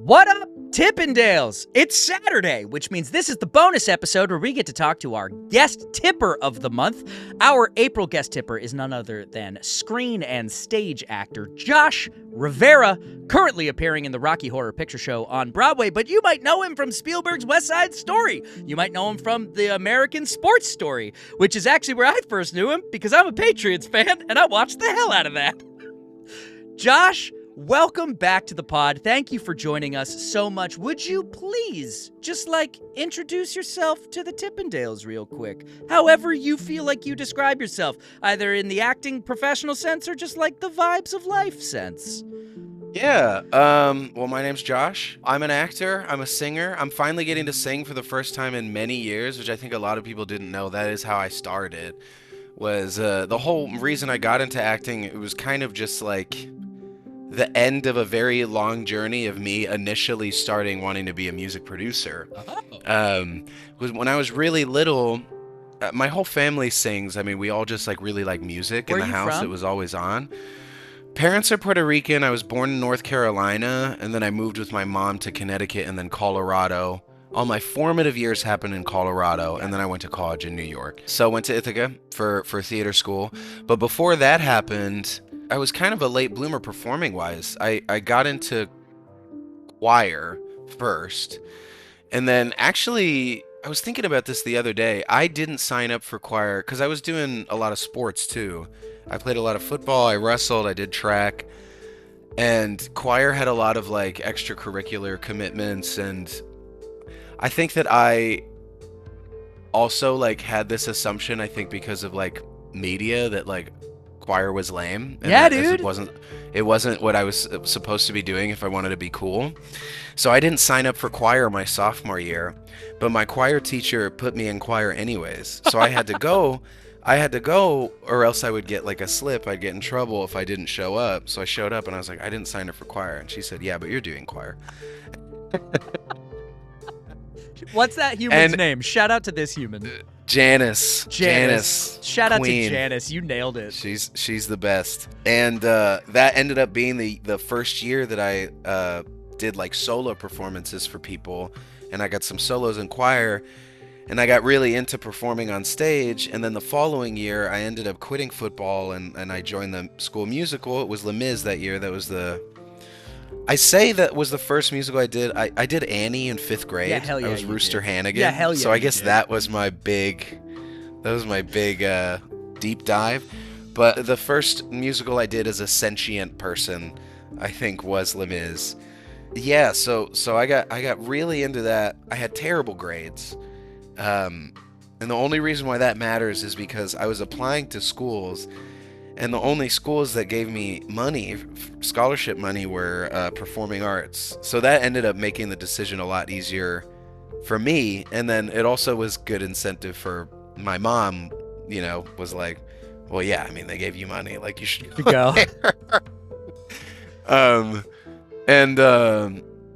What up, Tippendales? It's Saturday, which means this is the bonus episode where we get to talk to our guest tipper of the month. Our April guest tipper is none other than screen and stage actor Josh Rivera, currently appearing in the Rocky Horror Picture Show on Broadway, but you might know him from Spielberg's West Side Story. You might know him from the American Sports Story, which is actually where I first knew him because I'm a Patriots fan and I watched the hell out of that. Josh, welcome back to the pod. Thank you for joining us so much. Would you please just introduce yourself to the Tippendales real quick? However you feel like you describe yourself, either in the acting professional sense or just like the vibes of life sense. Yeah, well, my name's Josh. I'm an actor, I'm a singer. I'm finally getting to sing for the first time in many years, which I think a lot of people didn't know. That is how I started, was the whole reason I got into acting. It was kind of just like the end of a very long journey of me initially starting wanting to be a music producer. Was when I was really little. My whole family sings. I mean, we all just really like music in the house. From? It was always on. Parents are Puerto Rican. I was born in North Carolina, and then I moved with my mom to Connecticut and then Colorado. All my formative years happened in Colorado, and then I went to college in New York. So I went to Ithaca for theater school. But before that happened, I was kind of a late bloomer performing-wise. I got into choir first, and then actually, I was thinking about this the other day. I didn't sign up for choir because I was doing a lot of sports too. I played a lot of football, I wrestled, I did track, and choir had a lot of extracurricular commitments, and I think that I also had this assumption, I think because of media, that choir was lame. And yeah, dude. It wasn't what I was supposed to be doing if I wanted to be cool. So I didn't sign up for choir my sophomore year, but my choir teacher put me in choir anyways. So I had to go. Or else I would get a slip. I'd get in trouble if I didn't show up. So I showed up and I was like, I didn't sign up for choir. And she said, yeah, but you're doing choir. What's that human's name? Shout out to this human. Janice. Shout out Queen. to Janice. You nailed it. She's the best. And that ended up being the first year that I did solo performances for people, and I got some solos in choir, and I got really into performing on stage. And then the following year I ended up quitting football and I joined the school musical. It was Les Mis that year. That was the first musical I did. I did Annie in 5th grade. Yeah, hell yeah, I was you Rooster did. Hannigan. Yeah, hell yeah, So I you guess did. that was my big deep dive. But the first musical I did as a sentient person, I think, was Les Mis. Yeah, so I got really into that. I had terrible grades. And the only reason why that matters is because I was applying to schools, and the only schools that gave me money, scholarship money, were performing arts. So that ended up making the decision a lot easier for me. And then it also was good incentive for my mom, was like, well, yeah, I mean, they gave you money, you should go.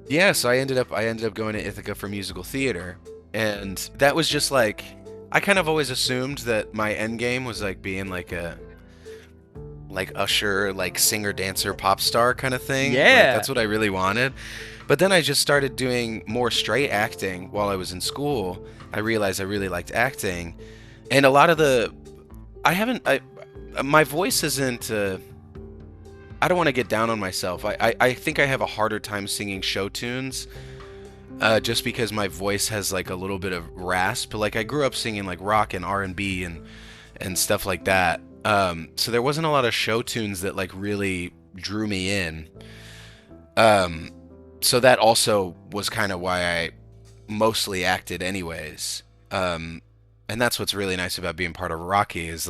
Yeah, so I ended up going to Ithaca for musical theater. And that was just I kind of always assumed that my end game was being a usher, singer, dancer, pop star kind of thing. Yeah. That's what I really wanted. But then I just started doing more straight acting while I was in school. I realized I really liked acting. And a lot of my voice isn't, I don't want to get down on myself. I think I have a harder time singing show tunes. Just because my voice has a little bit of rasp. I grew up singing rock and R&B and stuff like that. So there wasn't a lot of show tunes that really drew me in. So that also was kind of why I mostly acted anyways. And that's what's really nice about being part of Rocky is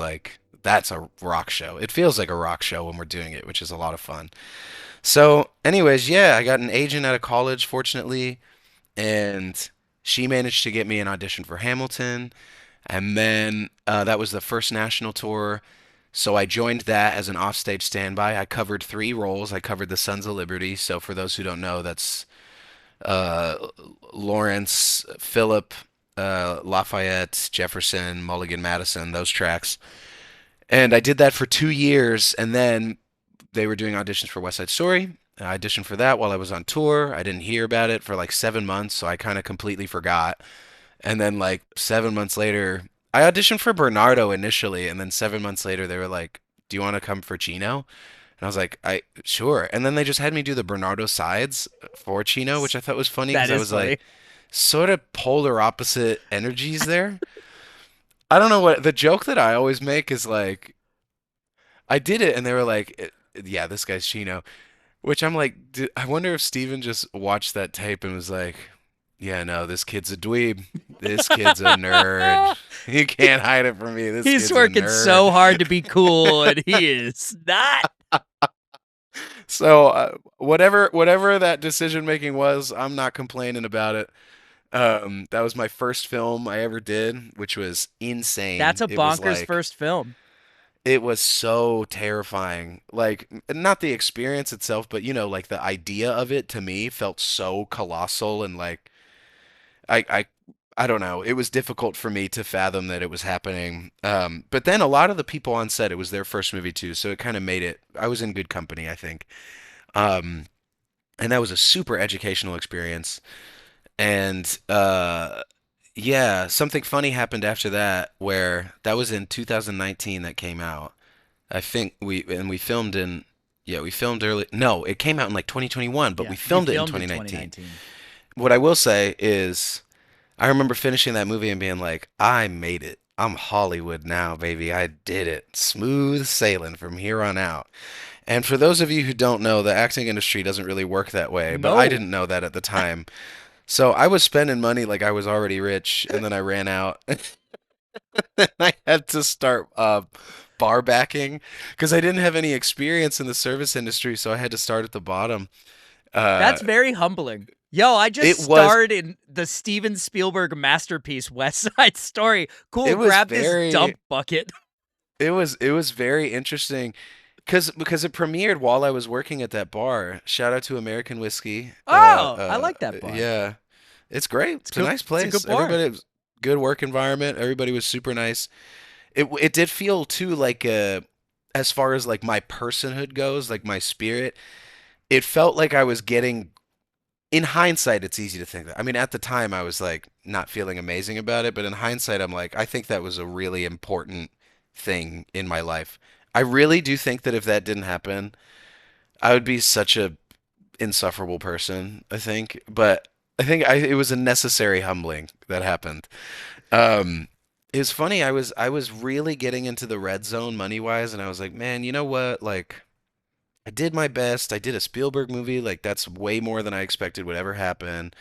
that's a rock show. It feels like a rock show when we're doing it, which is a lot of fun. So anyways, yeah, I got an agent out of college, fortunately. And she managed to get me an audition for Hamilton, and then that was the first national tour, so I joined that as an offstage standby. I covered 3 roles. I covered the Sons of Liberty, so for those who don't know, that's Lawrence, Philip, Lafayette, Jefferson, Mulligan, Madison, those tracks. And I did that for 2 years, and then they were doing auditions for West Side Story, I auditioned for that while I was on tour. I didn't hear about it for like 7 months, so I kind of completely forgot. And then like 7 months later, I auditioned for Bernardo initially, and then 7 months later they were like, "Do you want to come for Chino?" And I was like, "I sure." And then they just had me do the Bernardo sides for Chino, which I thought was funny That because I is was like funny. sort of polar opposite energies there. I don't know what the joke that I always make is like I did it and they were like, "Yeah, this guy's Chino." Which I'm like, I wonder if Steven just watched that tape and was like, "Yeah, no, this kid's a dweeb. This kid's a nerd. You can't hide it from me. This He's kid's a working nerd." so hard to be cool, and he is not. So whatever that decision making was, I'm not complaining about it. That was my first film I ever did, which was That's insane. a bonkers first film. It was so terrifying. Like, not the experience itself, but like the idea of it to me felt so colossal and like I I I don't know. It was difficult for me to fathom that it was happening. But then a lot of the people on set, it was their first movie too, so it kind of made it. I was in good company, I think. Um, and that was a super educational experience. And yeah, something funny happened after that, where that was in 2019 that came out. I think we filmed in yeah, we filmed early. No, it came out in like 2021, but Yeah, we you filmed it in filmed in 2019. 2019. What I will say is I remember finishing that movie and being like, I made it. I'm Hollywood now, baby. I did it. Smooth sailing from here on out. And for those of you who don't know, the acting industry doesn't really work that way, but I No. didn't know that at the time. So I was spending money like I was already rich, and then I ran out. And I had to start bar backing because I didn't have any experience in the service industry, so I had to start at the bottom. Uh, That's very humbling. Yo, I just it was starred in the Steven Spielberg masterpiece West Side Story. Cool, it was grab this very dump bucket. it was very interesting because it premiered while I was working at that bar. Shout out to American Whiskey. Oh, I like that bar. Yeah, it's great. It's It's a good. nice It's a good place. bar. Everybody was good work environment. Everybody was super nice. It did feel too like as far as like my personhood goes, like my spirit, it felt like I was getting in hindsight, it's easy to think that. I mean, at the time I was like not feeling amazing about it, but in hindsight I'm like I think that was a really important thing in my life. I really do think that if that didn't happen, I would be such a insufferable person, I think. But I think it was a necessary humbling that happened. Um, it was funny. I was really getting into the red zone money wise, and I was like, man, you know what? Like, I did my best. I did a Spielberg movie. Like, that's way more than I expected would ever happen.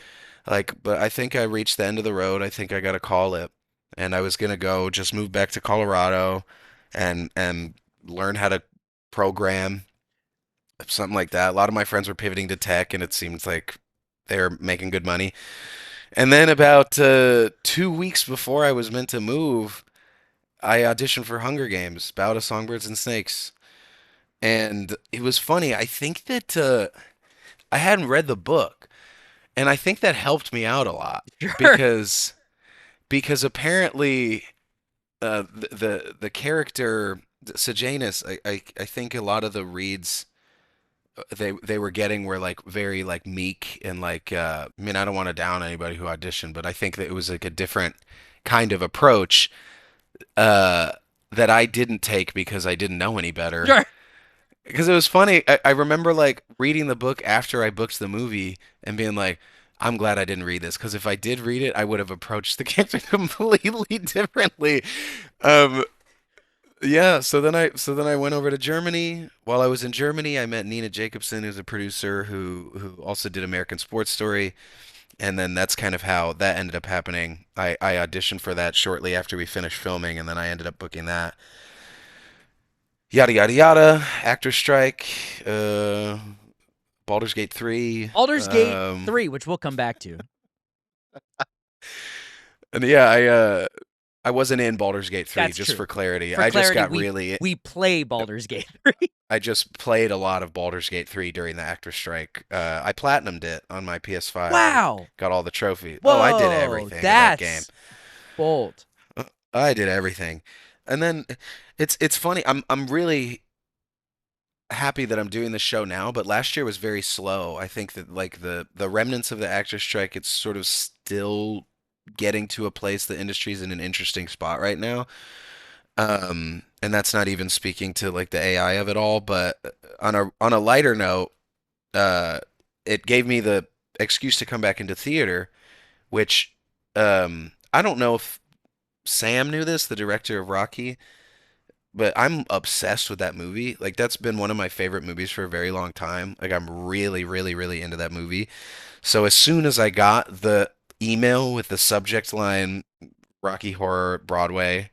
Like, but I think I reached the end of the road. I think I got to call it, and I was gonna go just move back to Colorado, and learn how to program, something like that. A lot of my friends were pivoting to tech, and it seems like they're making good money. And then about 2 weeks before I was meant to move, I auditioned for Hunger Games, Ballad of Songbirds and Snakes. And it was funny. I think that I hadn't read the book, and I think that helped me out a lot Sure. because apparently the character Sejanus, I think a lot of the reads they were getting were like very like meek and like I mean I don't want to down anybody who auditioned, but I think that it was like a different kind of approach uh, that I didn't take because I didn't know any better. Sure. Because it was funny. I remember like reading the book after I booked the movie and being like, I'm glad I didn't read this because if I did read it, I would have approached the character completely differently. Um, yeah, so then I went over to Germany. While I was in Germany, I met Nina Jacobson, who's a producer who also did American Sports Story, and then that's kind of how that ended up happening. I auditioned for that shortly after we finished filming, and then I ended up booking that. Yada yada yada. Actor strike. Baldur's Gate 3. Baldur's Gate 3, which we'll come back to. And yeah, I wasn't in Baldur's Gate 3, That's just true. for clarity. For I just clarity, got we really we play Baldur's Gate 3. I just played a lot of Baldur's Gate 3 during the actor strike. I platinumed it on my PS5 and Wow. got all the trophies. Oh, I did Whoa, everything in that game. that's bold. I did everything. And then it's funny. I'm really happy that I'm doing the show now, but last year was very slow. I think that like the remnants of the actor strike, it's sort of still getting to a place. The industry's in an interesting spot right now. And that's not even speaking to like the AI of it all, but on a lighter note, uh, it gave me the excuse to come back into theater, which I don't know if Sam knew this, the director of Rocky, but I'm obsessed with that movie. Like that's been one of my favorite movies for a very long time. Like I'm really, really, really into that movie. So as soon as I got the email with the subject line Rocky Horror Broadway,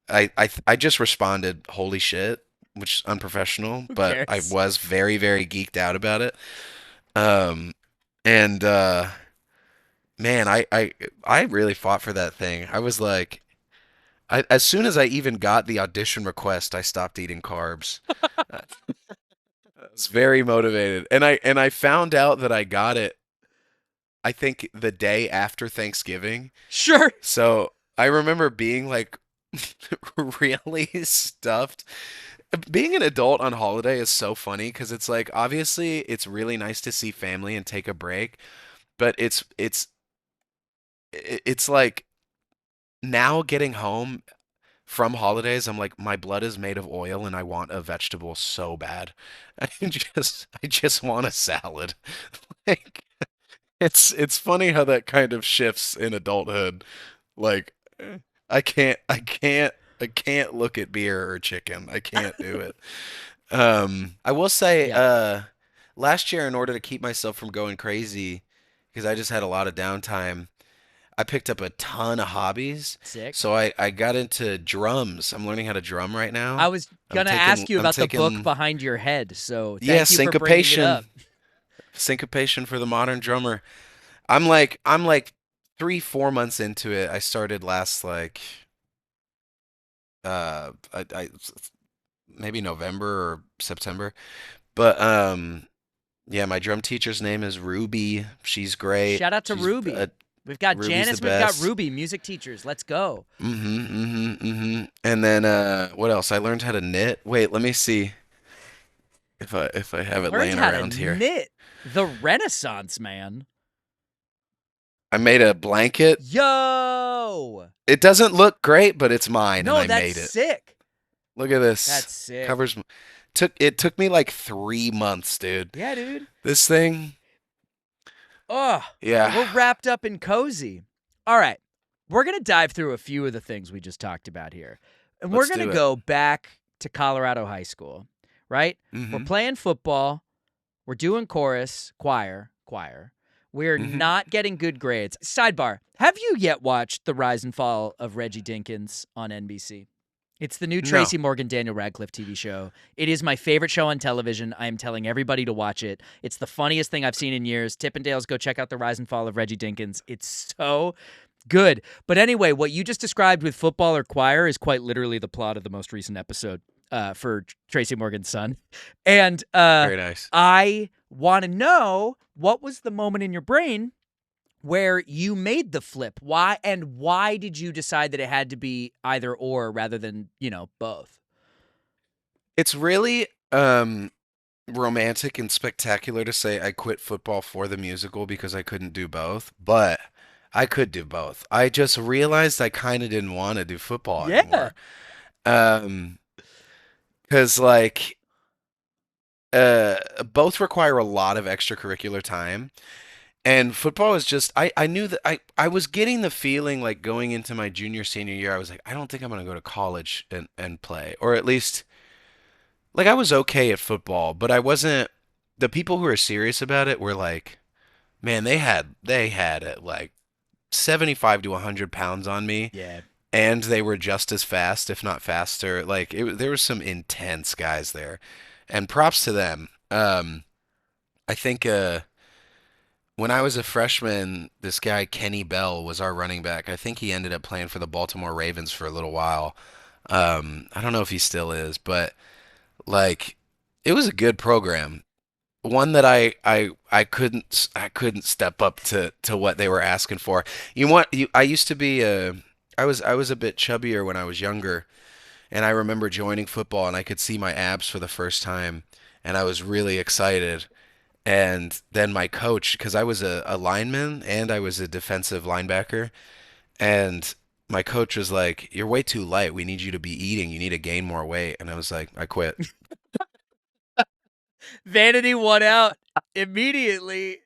I just responded, "Holy shit," which is unprofessional, Who but I cares? was very, very geeked out about it. Um, and man, I really fought for that thing. I was like, as soon as I even got the audition request, I stopped eating carbs. I was very motivated, and I found out that I got it, I think the day after Thanksgiving. Sure. So I remember being like really stuffed. Being an adult on holiday is so funny because it's like obviously it's really nice to see family and take a break, but it's like now getting home from holidays, I'm like my blood is made of oil and I want a vegetable so bad. I just want a salad. Like it's funny how that kind of shifts in adulthood. Like I can't look at beer or chicken. I can't do it. I will say, Yep. last year in order to keep myself from going crazy, because I just had a lot of downtime, I picked up a ton of hobbies. Sick. So I got into drums. I'm learning how to drum right I now. was I'm gonna taking ask you I'm about the book taking behind your head, so yeah, thank you for bringing it syncopation. up. Syncopation for the modern drummer. I'm like 3, 4 months into it. I started last like I maybe November or September. But yeah, my drum teacher's name is Ruby. She's great. Shout out to She's Ruby. We've got Ruby's the Janice, we've got best. Ruby, music teachers. Let's go. And then what else? I learned how to knit. Wait, let me see if I have it Learned laying how to around here. knit. The Renaissance man. I made a blanket. Yo! It doesn't look great, but it's mine and No, I that's made it. sick. Look at this. That's sick. Covers took me like 3 months, dude. Yeah, dude. This thing, Oh, yeah. we're wrapped up and cozy. All right. We're going to dive through a few of the things we just talked about here. And we're Let's going to do it. go back to Colorado High School, right? We're Mm-hmm. playing football. We're doing chorus, choir. We're Mm-hmm. not getting good grades. Sidebar, have you yet watched The Rise and Fall of Reggie Dinkins on NBC? It's the new No. Tracy Morgan, Daniel Radcliffe TV show. It is my favorite show on television. I am telling everybody to watch it. It's the funniest thing I've seen in years. Tippendales, go check out The Rise and Fall of Reggie Dinkins. It's so good. But anyway, what you just described with football or choir is quite literally the plot of the most recent episode for Tracy Morgan's son. And Very nice. I want to know, what was the moment in your brain where you made the flip? Why did you decide that it had to be either or rather than, both? It's really romantic and spectacular to say I quit football for the musical because I couldn't do both, but I could do both. I just realized I kind of didn't want to do football Yeah. anymore. Um, because like both require a lot of extracurricular time. And football is just I knew that I was getting the feeling like going into my junior senior year I was like I don't think I'm gonna go to college and play, or at least like I was okay at football, but I wasn't. The people who were serious about it were like, man, they had it like 75 to 100 pounds on me, Yeah. and they were just as fast, if not faster. Like there was some intense guys there, and props to them. I think when I was a freshman, this guy Kenny Bell was our running back. I think he ended up playing for the Baltimore Ravens for a little while. I don't know if he still is, but like it was a good program. One that I couldn't step up to what they were asking for. I used to be I was a bit chubbier when I was younger, And I remember joining football and I could see my abs for the first time and I was really excited. And then my coach, because I was a lineman and I was a defensive linebacker, and my coach was like, "You're way too light. We need you to be eating. You need to gain more weight." And I was like, "I quit." Vanity won out immediately.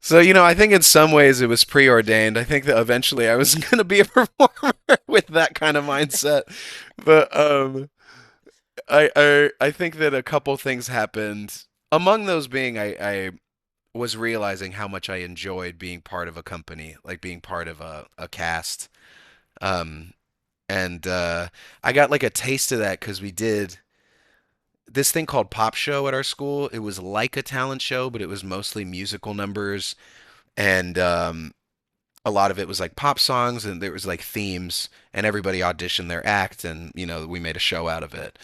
So, I think in some ways it was preordained. I think that eventually I was going to be a performer with that kind of mindset. But I think that a couple things happened. Among those being I was realizing how much I enjoyed being part of a company, like being part of a cast. Um, and I got like a taste of that because we did this thing called Pop Show at our school. It was like a talent show, but it was mostly musical numbers, and a lot of it was like pop songs, and there was like themes, and everybody auditioned their act, and we made a show out of it.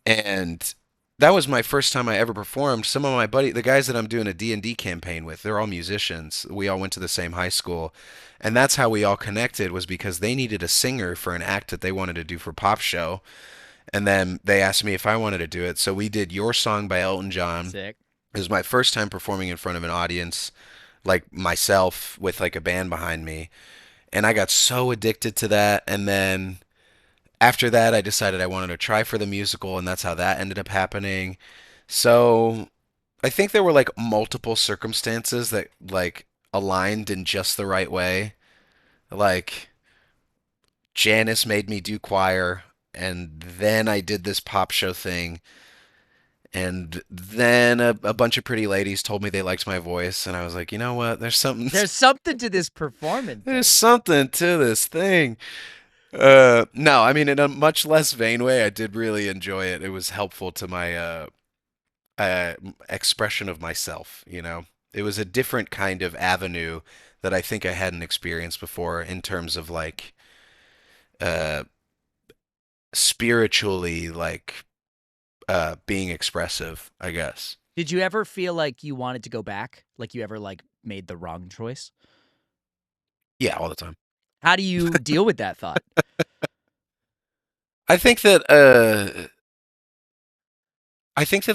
And that was my first time I ever performed. Some of my the guys that I'm doing a D&D campaign with, they're all musicians. We all went to the same high school. And that's how we all connected, was because they needed a singer for an act that they wanted to do for Pop Show. And then they asked me if I wanted to do it. So we did Your Song by Elton John. Sick. It was my first time performing in front of an audience, like myself, with like a band behind me. And I got so addicted to that. And then after that, I decided I wanted to try for the musical, and that's how that ended up happening. So I think there were like multiple circumstances that like aligned in just the right way. Like Janice made me do choir, and then I did this Pop Show thing, and then a bunch of pretty ladies told me they liked my voice, and I was like, you know what? There's something to this performance There's thing. something to this thing. No, I mean, in a much less vain way, I did really enjoy it. It was helpful to my expression of myself. It was a different kind of avenue that I think I hadn't experienced before in terms of like uh, spiritually, like being expressive, I guess. Did you ever feel like you wanted to go back? Like you ever like made the wrong choice? Yeah, all the time. How do you deal with that thought? I think that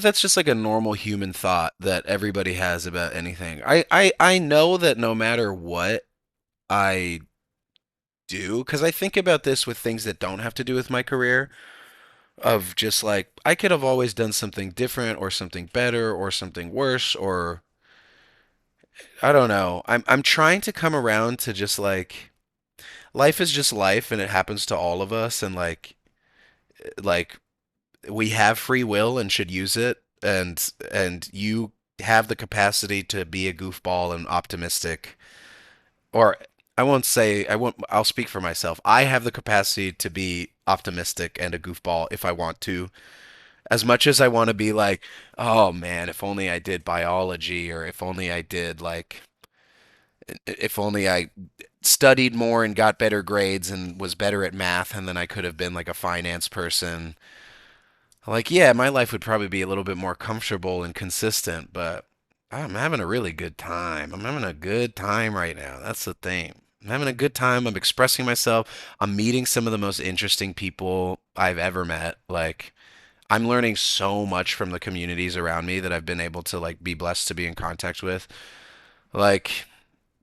that's just like a normal human thought that everybody has about anything. I know that no matter what I do, because I think about this with things that don't have to do with my career, of just like I could have always done something different or something better or something worse, or I don't know. I'm trying to come around to just like life is just life and it happens to all of us, and like we have free will and should use it, and you have the capacity to be a goofball and optimistic, or I'll speak for myself. I have the capacity to be optimistic and a goofball if I want to. As much as I want to be like, oh man, if only I did biology, or if only I did like, if only I studied more and got better grades and was better at math, and then I could have been like a finance person. Like, yeah, my life would probably be a little bit more comfortable and consistent, but I'm having a really good time. I'm having a good time right now. That's the thing. I'm having a good time. I'm expressing myself. I'm meeting some of the most interesting people I've ever met. Like, I'm learning so much from the communities around me that I've been able to like be blessed to be in contact with. Like,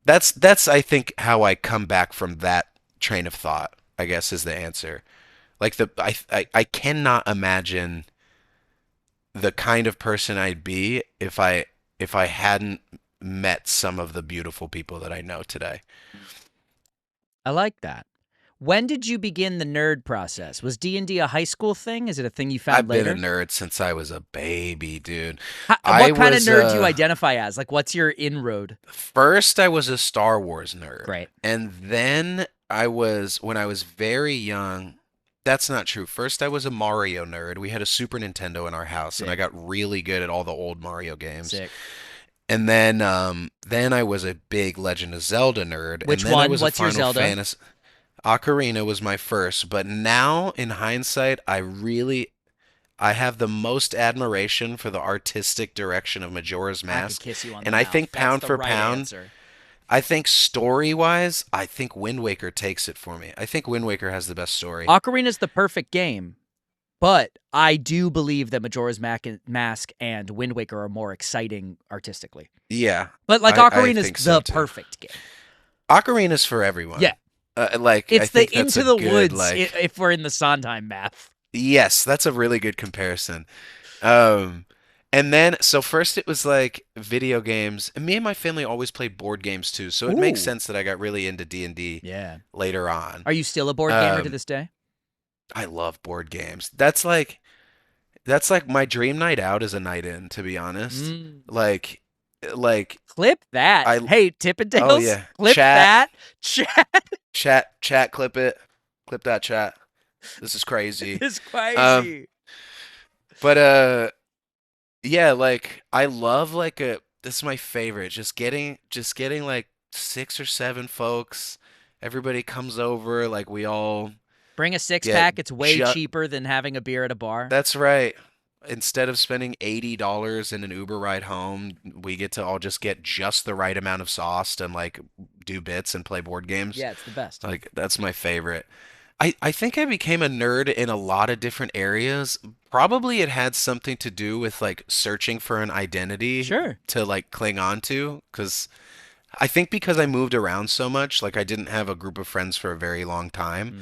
that's I think how I come back from that train of thought, I guess is the answer. Like I cannot imagine the kind of person I'd be if I hadn't met some of the beautiful people that I know today. I like that. When did you begin the nerd process? Was D&D a high school thing? Is it a thing you found I've been a later? nerd since I was a baby, dude. I What kind of was nerd do you identify as? Like, what's your inroad? first I was a Star Wars nerd. Great. And then I was when I was very young, that's not true. First I was a Mario nerd. We had a Super Nintendo in our house and I Sick. got really good at all the old Mario games. Sick. And then I was a big Legend of Zelda nerd, and Which then I one? was a What's your Final Zelda? Fantasy. Ocarina was my first, but now in hindsight, I have the most admiration for the artistic direction of Majora's I could Mask, kiss you on the and I mouth. think That's pound the for right pound, answer. I think story-wise, I think Wind Waker takes it for me. I think Wind Waker has the best story. Ocarina's the perfect game, but I do believe that Mask and Wind Waker are more exciting artistically. Yeah, But like I Ocarina's think so the too. perfect game. Ocarina's for everyone. Yeah, I it's the think that's Into a the good Woods like. if we're in the Sondheim math. Yes, that's a really good comparison. Um, and then so first it was like video games, and me and my family always played board games too. So it makes Ooh, sense that I got really into D&D yeah. later on. Are you still a board gamer to Um, this day? I love board games. That's like my dream night out is a night in, to be honest. Mm. Like like Clip that. I Hey, oh Tippendales, yeah, clip that. Chat chat, clip it, clip that chat. This is crazy. is Um, crazy. but yeah, like I love like a this is my favorite. Just getting like 6 or 7 folks. Everybody comes over, like we all Bring a six get pack. It's way just cheaper than having a beer at a bar. that's right. Instead of spending $80 in an Uber ride home, we get to all just get just the right amount of sauce and like do bits and play board games. Yeah, it's the best. Like that's my favorite. I think I became a nerd in a lot of different areas. Probably it had something to do with like searching for an identity Sure. to like cling on to. Because I think because I moved around so much, like I didn't have a group of friends for a very long time. Mm.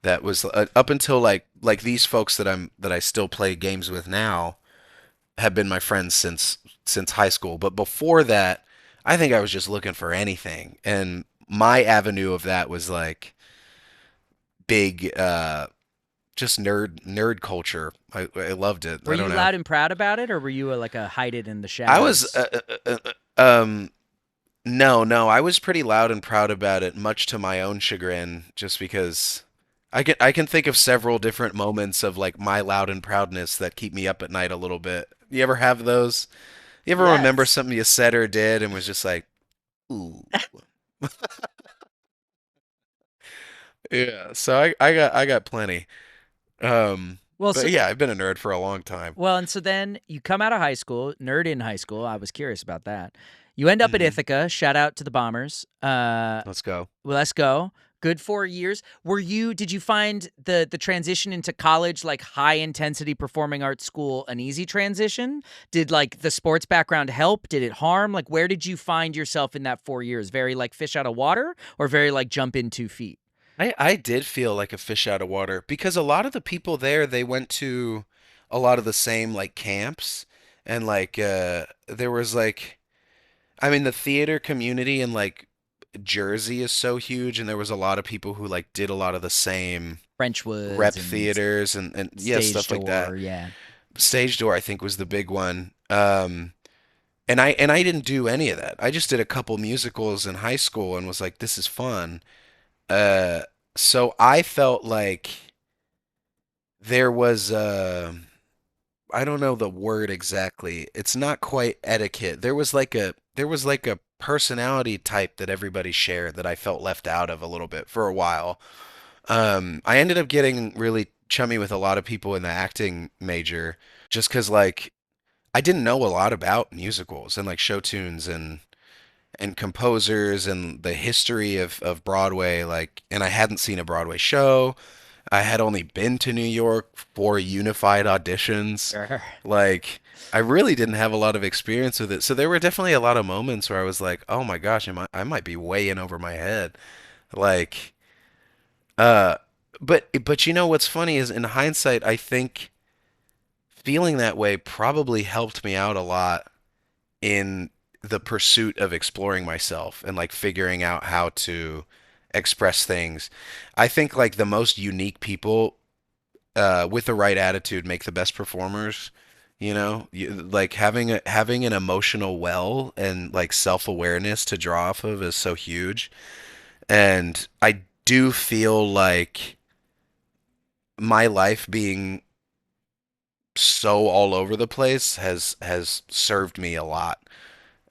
That was up until like these folks that I still play games with now have been my friends since high school. But before that, I think I was just looking for anything, and my avenue of that was like big just nerd culture. I loved it. Were I don't you know. loud and proud about it, or were you like a hide it in the I was shadows? no, I was pretty loud and proud about it, much to my own chagrin, just because I can think of several different moments of like my loud and proudness that keep me up at night a little bit. You ever have those? You ever remember Yes. something you said or did and was just like, ooh. Yeah, so I got plenty. Well, so But yeah, I've been a nerd for a long time. well, and so then you come out of high school, nerd in high school. I was curious about that. You end up at Hmm. Ithaca. Shout out to the Bombers. Let's go. Well, let's go. Good 4 years. Did you find the transition into college, like high intensity performing arts school, an easy transition? Did like the sports background help? Did it harm? Like where did you find yourself in that 4 years? Very like fish out of water or very like jump in 2 feet? I did feel like a fish out of water because a lot of the people there, they went to a lot of the same like camps, and like there was like I mean the theater community in like Jersey is so huge, and there was a lot of people who like did a lot of the same Frenchwoods rep and theaters and yeah, stage stuff like that. door. Yeah. Stage Door I think was the big one. And I didn't do any of that. I just did a couple musicals in high school and was like, this is fun. Uh, so I felt like there was I don't know the word exactly. It's not quite etiquette. There was like a personality type that everybody shared that I felt left out of a little bit for a while. I ended up getting really chummy with a lot of people in the acting major just 'cause like I didn't know a lot about musicals and like show tunes and composers and the history of Broadway, like, and I hadn't seen a Broadway show. I had only been to New York for unified auditions. Sure. Like, I really didn't have a lot of experience with it. So there were definitely a lot of moments where I was like, "Oh my gosh, I might be way in over my head." Like, uh, but you know what's funny is in hindsight, I think feeling that way probably helped me out a lot in the pursuit of exploring myself and like figuring out how to express things. I think like the most unique people with the right attitude make the best performers. Like having an emotional well and like self-awareness to draw off of is so huge. And I do feel like my life being so all over the place has served me a lot.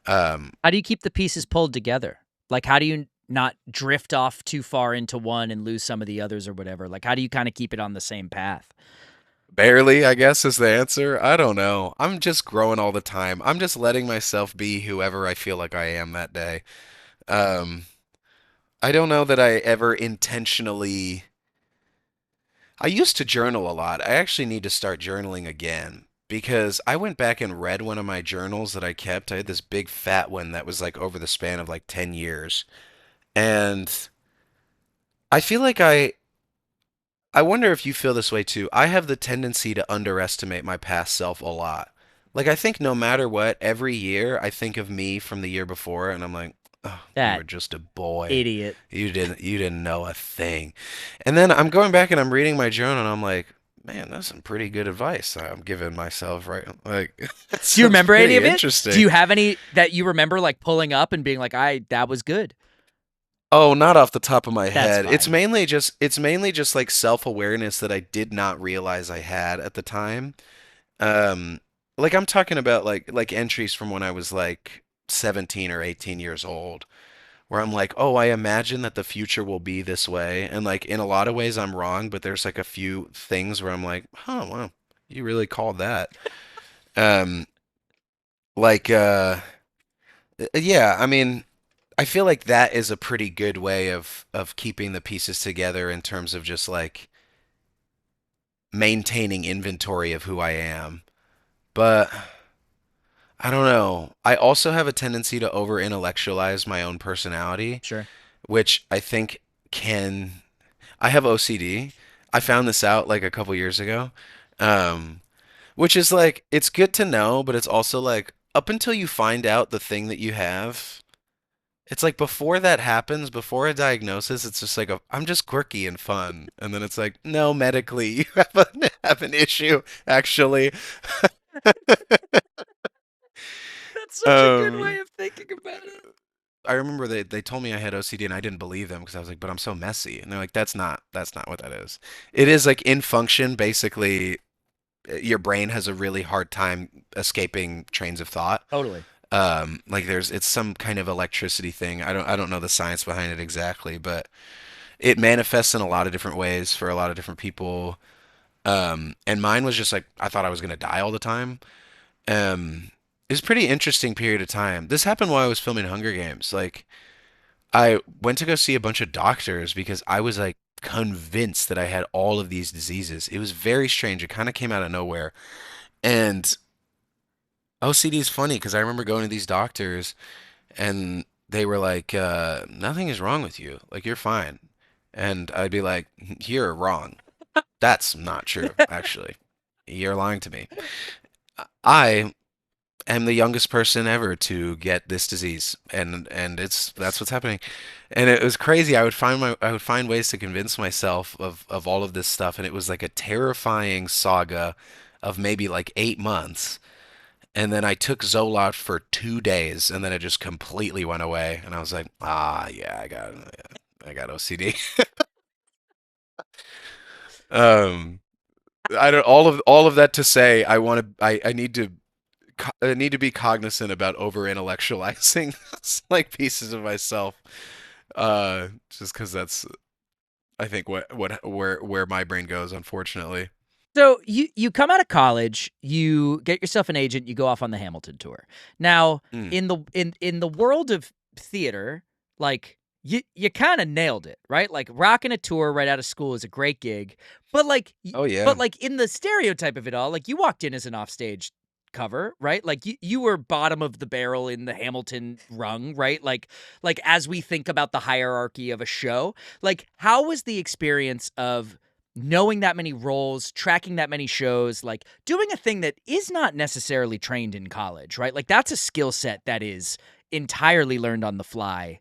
Um, How do you keep the pieces pulled together? Like, how do you not drift off too far into one and lose some of the others or whatever? Like, how do you kind of keep it on the same path? Barely, I guess, is the answer. I don't know. I'm just growing all the time. I'm just letting myself be whoever I feel like I am that day. Um, I don't know that I ever intentionally. I used to journal a lot. I actually need to start journaling again because I went back and read one of my journals that I kept. I had this big fat one that was like over the span of like 10 years. And I feel like I wonder if you feel this way too. I have the tendency to underestimate my past self a lot. Like I think no matter what, every year I think of me from the year before and I'm like, "Oh, you That were just a boy. idiot. You didn't know a thing." And then I'm going back and I'm reading my journal and I'm like, "Man, that's some pretty good advice I'm giving myself, right?" Like that Do you sounds remember any pretty of it? Do interesting. you have any that you remember like pulling up and being like, "I that was good." Oh, not off the top of my That's head. It's fine. mainly just like self-awareness that I did not realize I had at the time. Um, like I'm talking about like entries from when I was like 17 or 18 years old, where I'm like, "Oh, I imagine that the future will be this way." And like in a lot of ways I'm wrong, but there's like a few things where I'm like, "Huh, well, you really called that." Um, like yeah, I mean, I feel like that is a pretty good way of keeping the pieces together in terms of just like maintaining inventory of who I am. But I don't know. I also have a tendency to over intellectualize my own personality, Sure. which I think can. I have OCD. I found this out like a couple years ago. Um, which is like, it's good to know, but it's also like, up until you find out the thing that you have, it's like before that happens, before a diagnosis, it's just like, I'm just quirky and fun. And then it's like, no, medically, you have an issue, actually. That's such a good way Um, of thinking about it. I remember they told me I had OCD and I didn't believe them because I was like, but I'm so messy. And they're like, that's not what that is. It is like in function, basically, your brain has a really hard time escaping trains of thought. Totally. Like it's some kind of electricity thing. I don't know the science behind it exactly, but it manifests in a lot of different ways for a lot of different people. And mine was just like I thought I was gonna die all the time. It was a pretty interesting period of time. This happened while I was filming Hunger Games. Like I went to go see a bunch of doctors because I was like convinced that I had all of these diseases. It was very strange. It kind of came out of nowhere. And OCD is funny because I remember going to these doctors and they were like, nothing is wrong with you. Like, you're fine. And I'd be like, you're wrong. That's not true, actually. You're lying to me. I am the youngest person ever to get this disease, and that's what's happening. And it was crazy. I would find ways to convince myself of all of this stuff, and it was like a terrifying saga of maybe like 8 months. And then I took Zoloft for 2 days, and then it just completely went away. And I was like, ah, yeah, I got OCD. Um, I don't all of that to say, I need to I need to be cognizant about over intellectualizing like pieces of myself. Just because that's I think what where my brain goes, unfortunately. So you come out of college, you get yourself an agent, you go off on the Hamilton tour. Now, Mm. in the world of theater, like you kind of nailed it, right? Like rocking a tour right out of school is a great gig, but Oh but yeah. like in the stereotype of it all, like you walked in as an offstage cover, right? Like you were bottom of the barrel in the Hamilton rung, right? Like as we think about the hierarchy of a show, like how was the experience of knowing that many roles, tracking that many shows, like doing a thing that is not necessarily trained in college, right? Like that's a skill set that is entirely learned on the fly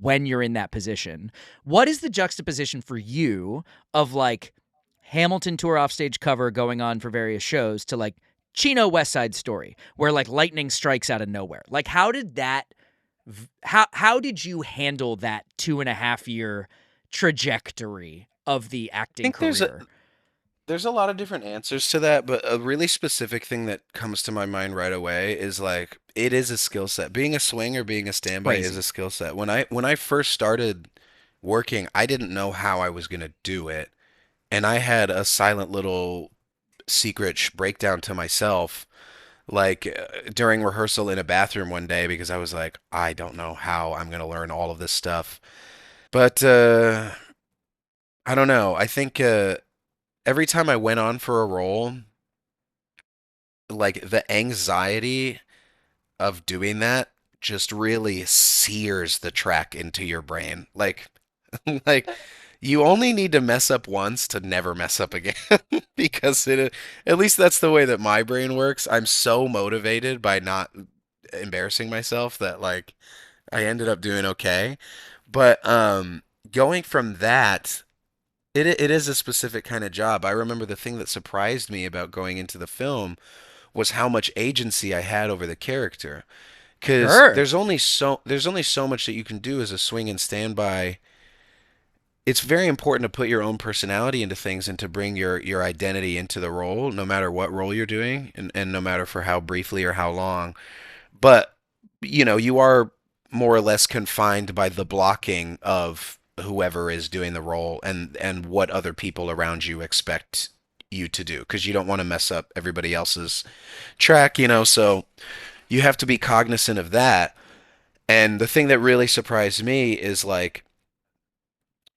when you're in that position. What is the juxtaposition for you of like Hamilton tour offstage cover going on for various shows to like Chino West Side Story, where like lightning strikes out of nowhere? Like how did that how did you handle that 2.5 year trajectory of the I acting think career? there's a lot of different answers to that, but a really specific thing that comes to my mind right away is like it is a skill set. Being a swing or being a standby is a Crazy. skill set. When I first started working, I didn't know how I was gonna do it, and I had a silent little secret breakdown to myself like during rehearsal in a bathroom one day because I was like, I don't know how I'm going to learn all of this stuff. But I don't know. I think every time I went on for a role, like the anxiety of doing that just really sears the track into your brain. Like you only need to mess up once to never mess up again because at least that's the way that my brain works. I'm so motivated by not embarrassing myself that like I ended up doing okay. But going from that, it is a specific kind of job. I remember the thing that surprised me about going into the film was how much agency I had over the character. Because Sure. there's only so much that you can do as a swing and standby. It's very important to put your own personality into things and to bring your identity into the role, no matter what role you're doing, and no matter for how briefly or how long. But you are more or less confined by the blocking of whoever is doing the role and what other people around you expect you to do because you don't want to mess up everybody else's track, so you have to be cognizant of that. And the thing that really surprised me is like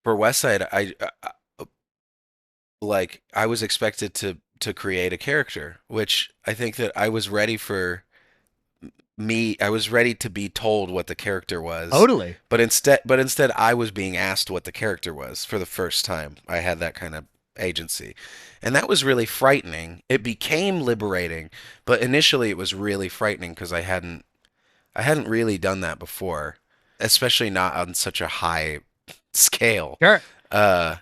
for West Side, I was expected to create a character, which I think that I was ready to be told what the character was, Totally. but instead I was being asked what the character was for the first time. I had that kind of agency. And that was really frightening. It became liberating, but initially it was really frightening because I hadn't really done that before, especially not on such a high scale. Sure. Uh,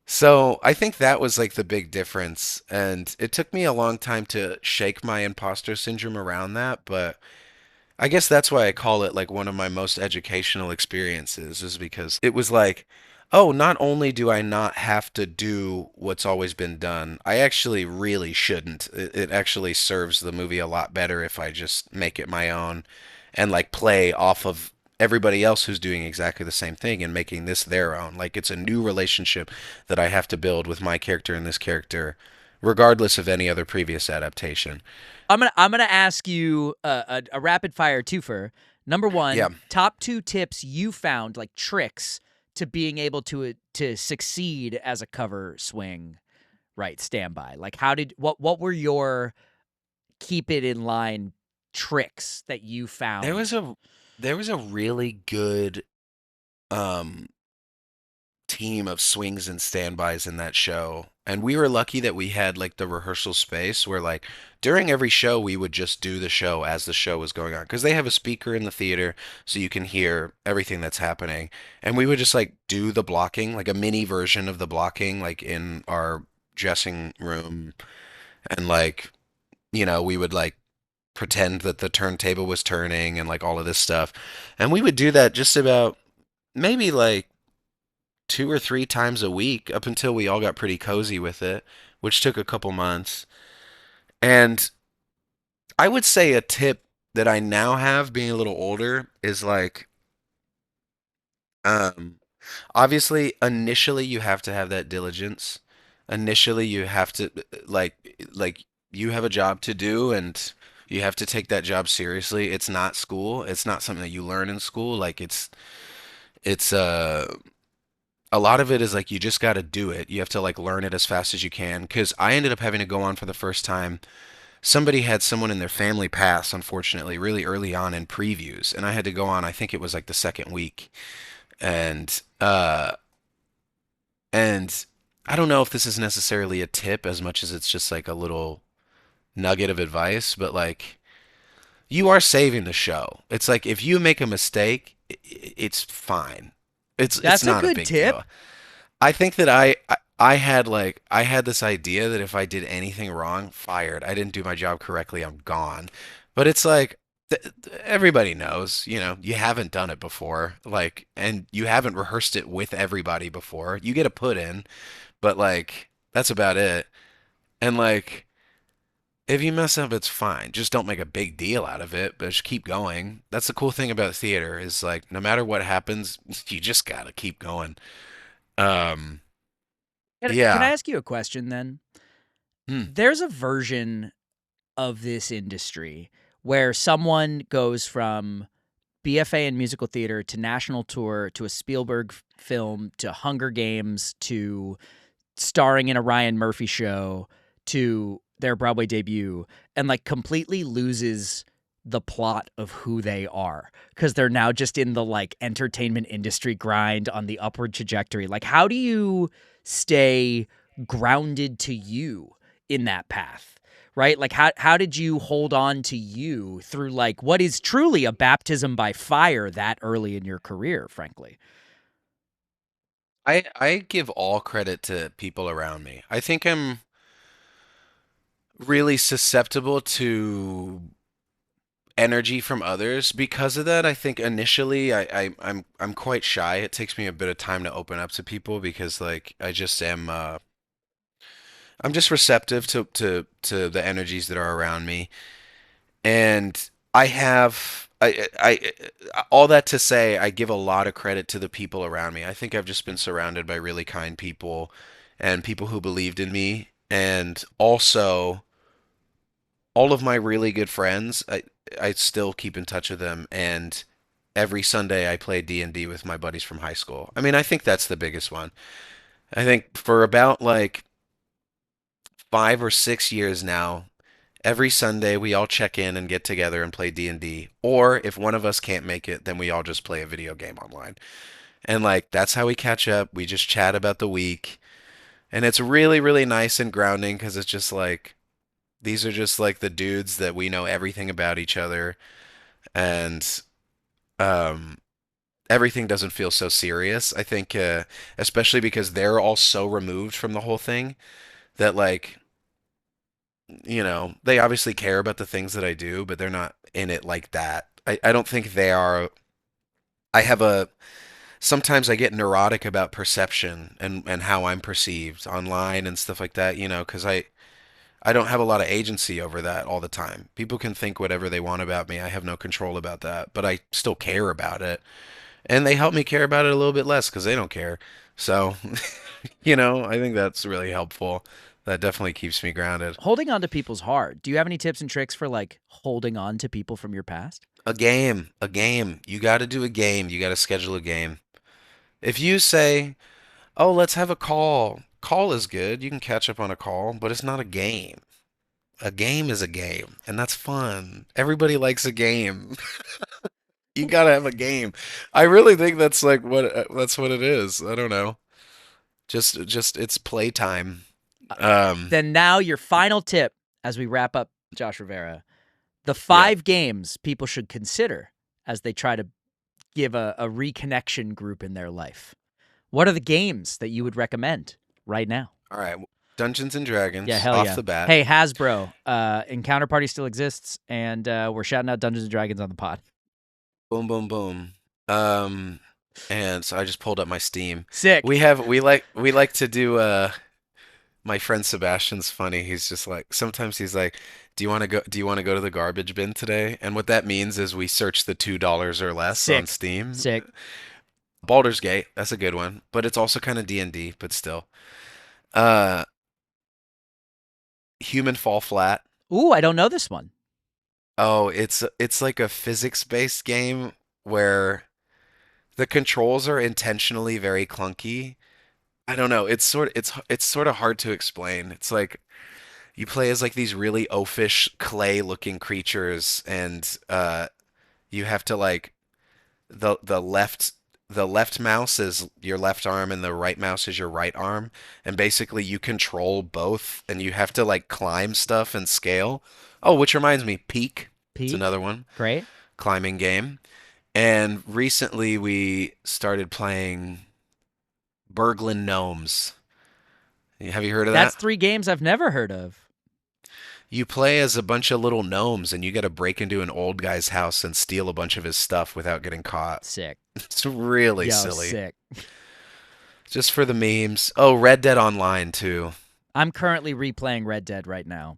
so I think that was like the big difference, and it took me a long time to shake my imposter syndrome around that, but I guess that's why I call it like one of my most educational experiences, is because it was like, oh, not only do I not have to do what's always been done, I actually really shouldn't. It actually serves the movie a lot better if I just make it my own and like play off of everybody else who's doing exactly the same thing and making this their own. Like it's a new relationship that I have to build with my character and this character, regardless of any other previous adaptation. I'm gonna ask you a rapid fire twofer. Number Yeah. one, top two tips you found, like tricks to being able to succeed as a cover swing, right? Standby. Like, what were your keep it in line tricks that you There found? was a there was a really good um team of swings and standbys in that show. And we were lucky that we had like the rehearsal space where like during every show we would just do the show as the show was going on because they have a speaker in the theater so you can hear everything that's happening. And we would just like do the blocking, like a mini version of the blocking like in our dressing room and like we would like pretend that the turntable was turning and like all of this stuff. And we would do that just about maybe like 2 or 3 times a week up until we all got pretty cozy with it, which took a couple months. And I would say a tip that I now have being a little older is like, um, obviously, initially you have to have that diligence. Initially, you have to like you have a job to do and you have to take that job seriously. It's not school. It's not something that you learn in school. Like it's a lot of it is like you just got to do it. You have to like learn it as fast as you can. Because I ended up having to go on for the first time. Somebody had someone in their family pass, unfortunately, really early on in previews, and I had to go on. I think it was like the second week, and and I don't know if this is necessarily a tip as much as it's just like a little nugget of advice, but like you are saving the show. It's like if you make a mistake, it's fine. It's That's a not a good big tip. deal. I think that I had this idea that if I did anything wrong, fired. I didn't do my job correctly, I'm gone. But it's like everybody knows, you haven't done it before, like, and you haven't rehearsed it with everybody before. You get a put in, but like that's about it. And like if you mess up, it's fine. Just don't make a big deal out of it, but just keep going. That's the cool thing about theater is like no matter what happens, you just gotta keep going. Um, Can I yeah. ask you a question then? Hmm. There's a version of this industry where someone goes from BFA in musical theater to national tour to a Spielberg film to Hunger Games to starring in a Ryan Murphy show to their Broadway debut, and like completely loses the plot of who they are because they're now just in the like entertainment industry grind on the upward trajectory. Like, how do you stay grounded to you in that path? Right? Like, how did you hold on to you through like what is truly a baptism by fire that early in your career, frankly? I give all credit to people around me. I think I'm really susceptible to energy from others because of that. I think initially I'm quite shy. It takes me a bit of time to open up to people because like I just am I'm just receptive to the energies that are around me. And I have all that to say, I give a lot of credit to the people around me. I think I've just been surrounded by really kind people and people who believed in me. And also all of my really good friends, I still keep in touch with them. And every Sunday I play D&D with my buddies from high school. I mean, I think that's the biggest one. I think for about like 5 or 6 years now, every Sunday we all check in and get together and play D&D. Or if one of us can't make it, then we all just play a video game online. And like that's how we catch up. We just chat about the week. And it's really, really nice and grounding because it's just like these are just like the dudes that we know everything about each other, and um everything doesn't feel so serious. I think especially because they're all so removed from the whole thing that like they obviously care about the things that I do, but they're not in it like that. I don't think they are. I have a Sometimes I get neurotic about perception and how I'm perceived online and stuff like that, because I don't have a lot of agency over that all the time. People can think whatever they want about me. I have no control about that, but I still care about it. And they help me care about it a little bit less because they don't care. So, I think that's really helpful. That definitely keeps me grounded. Holding on to people's hard. Do you have any tips and tricks for like holding on to people from your past? A game, a game. You got to do a game. You got to schedule a game. If you say, "Oh, let's have a call." Call is good. You can catch up on a call, but it's not a game. A game is a game, and that's fun. Everybody likes a game. You gotta have a game. I really think that's like that's what it is. I don't know. Just it's playtime. Um, Then now your final tip as we wrap up Josh Rivera. The yeah. 5 games people should consider as they try to give a reconnection group in their life. What are the games that you would recommend right now? All right. Dungeons and Yeah, Dragons hell off yeah. the bat. Hey, Hasbro, Encounter Party still exists, and we're shouting out Dungeons and Dragons on the pod. Boom, boom, boom. Um, and so I just pulled up my Steam. Sick. We like to do my friend Sebastian's funny. He's just like sometimes he's like, "Do you want to go to the garbage bin today?" And what that means is we search the $2 or less on Sick. Steam. Sick. Baldur's Gate, that's a good one, but it's also kind of D&D, but still. Uh, Human Fall Flat. Ooh, I don't know this one. Oh, it's like a physics-based game where the controls are intentionally very clunky. I don't know. It's sort of hard to explain. It's like you play as like these really oafish clay-looking creatures, and you have to like the left mouse is your left arm and the right mouse is your right arm, and basically you control both, and you have to like climb stuff and scale. Oh, which reminds me, Peak. It's Peak. another one, Great. climbing game. And recently we started playing Burglen Gnomes. Have you heard of That's that? 3 games I've never heard of. You play as a bunch of little gnomes and you got to break into an old guy's house and steal a bunch of his stuff without getting caught. Sick. It's really Yo, silly. sick. Just for the memes. Oh, Red Dead Online too. I'm currently replaying Red Dead right now.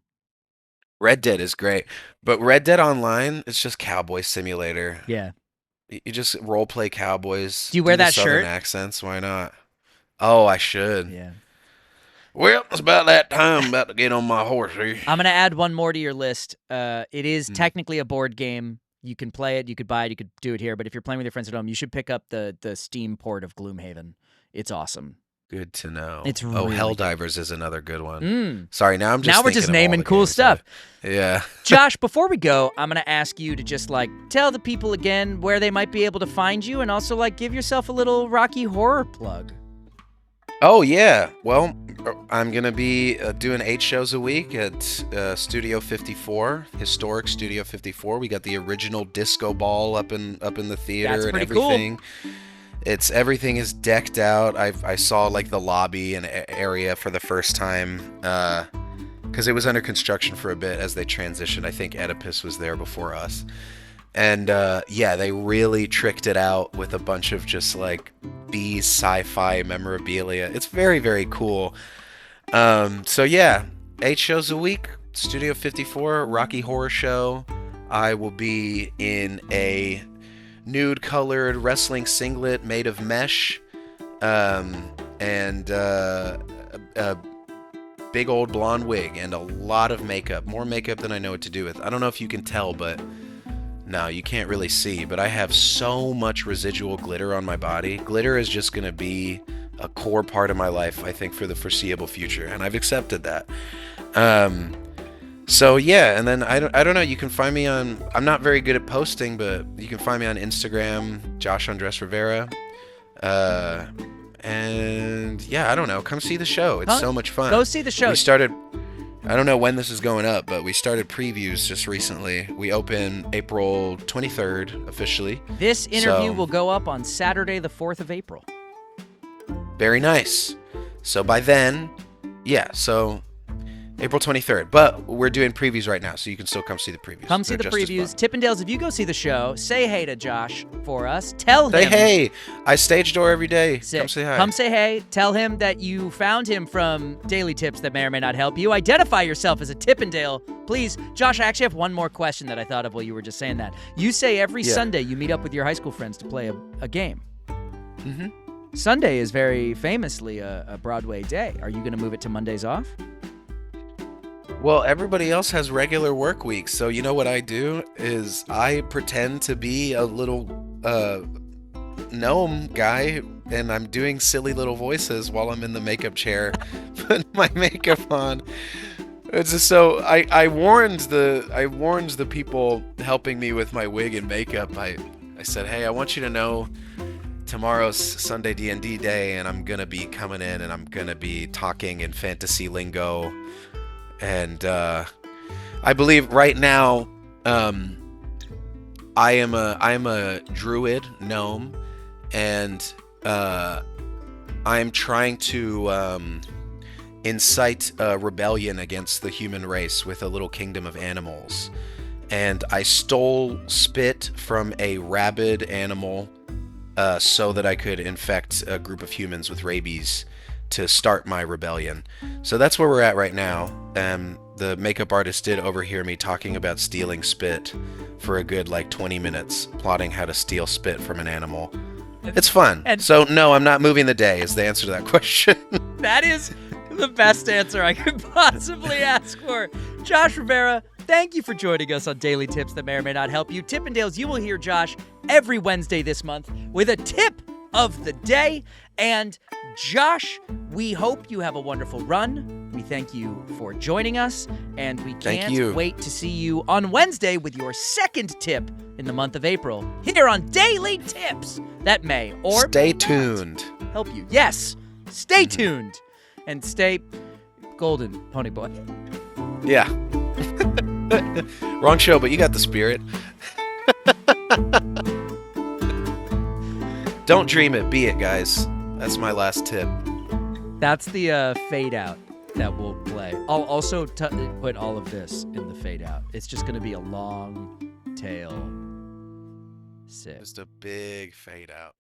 Red Dead is great, but Red Dead Online, it's just cowboy simulator. Yeah. You just role play cowboys, Do you do wear the that southern shirt? accents, why not? Oh, I should. Yeah. Well, it's about that time. I'm about to get on my horse here. I'm going to add one more to your list. It is technically a board game. You can play it, you could buy it, you could do it here. But if you're playing with your friends at home, you should pick up the Steam port of Gloomhaven. It's awesome. Good to know. It's really Helldivers is another good one. Sorry, now we're just naming cool stuff. Yeah. Josh, before we go, I'm going to ask you to just tell the people again where they might be able to find you, and also give yourself a little Rocky Horror plug. Oh, yeah. Well, I'm going to be doing 8 shows a week at Studio 54, historic Studio 54. We got the original disco ball up in the theater and everything. Cool. Everything is decked out. I saw the lobby and area for the first time because it was under construction for a bit as they transitioned. I think Oedipus was there before us. And they really tricked it out with a bunch of just B sci-fi memorabilia. It's very, very cool. 8 shows a week, Studio 54, Rocky Horror Show. I will be in a nude-colored wrestling singlet made of mesh, and a big old blonde wig and a lot of makeup. More makeup than I know what to do with. I don't know if you can tell, but no, you can't really see. But I have so much residual glitter on my body. Glitter is just going to be a core part of my life, I think, for the foreseeable future, and I've accepted that. And then I don't know, you can find me on, I'm not very good at posting, but you can find me on Instagram, Josh Rivera. I don't know, come see the show. It's so much fun. Go see the show. We started, I don't know when this is going up, but we started previews just recently. We open April 23rd officially. This interview will go up on Saturday, the 4th of April. Very nice. So by then, April 23rd, but we're doing previews right now, so you can still come see the previews. Come see the previews. Tippendales, if you go see the show, say hey to Josh for us. Tell him. Say hey. I stage door every day. Sick. Come say hi. Come say hey. Tell him that you found him from Daily Tips that may or may not help you. Identify yourself as a Tippendale. Please. Josh, I actually have one more question that I thought of while you were just saying that. You say every Sunday you meet up with your high school friends to play a game. Mm-hmm. Sunday is very famously a Broadway day. Are you going to move it to Mondays off? Well, everybody else has regular work weeks, so you know what I do is I pretend to be a little gnome guy, and I'm doing silly little voices while I'm in the makeup chair, putting my makeup on. It's just so I warned the people helping me with my wig and makeup. I said, hey, I want you to know tomorrow's Sunday D&D day, and I'm gonna be coming in and I'm gonna be talking in fantasy lingo. And I believe right now I am a druid gnome, and I'm trying to incite a rebellion against the human race with a little kingdom of animals. And I stole spit from a rabid animal so that I could infect a group of humans with rabies to start my rebellion. So that's where we're at right now. The makeup artist did overhear me talking about stealing spit for a good 20 minutes, plotting how to steal spit from an animal. It's fun. So no, I'm not moving the day is the answer to that question. That is the best answer I could possibly ask for. Josh Rivera, thank you for joining us on Daily Tips that may or may not help you. Tippendales, you will hear Josh every Wednesday this month with a tip of the day. And Josh, we hope you have a wonderful run. We thank you for joining us, and we can't wait to see you on Wednesday with your second tip in the month of April here on Daily Tips that may or stay tuned help you. Yes, stay tuned and stay golden, Pony Boy. Yeah. Wrong show, but you got the spirit. Don't dream it, be it, guys. That's my last tip. That's the fade out that we'll play. I'll also put all of this in the fade out. It's just going to be a long tail. Sick. Just a big fade out.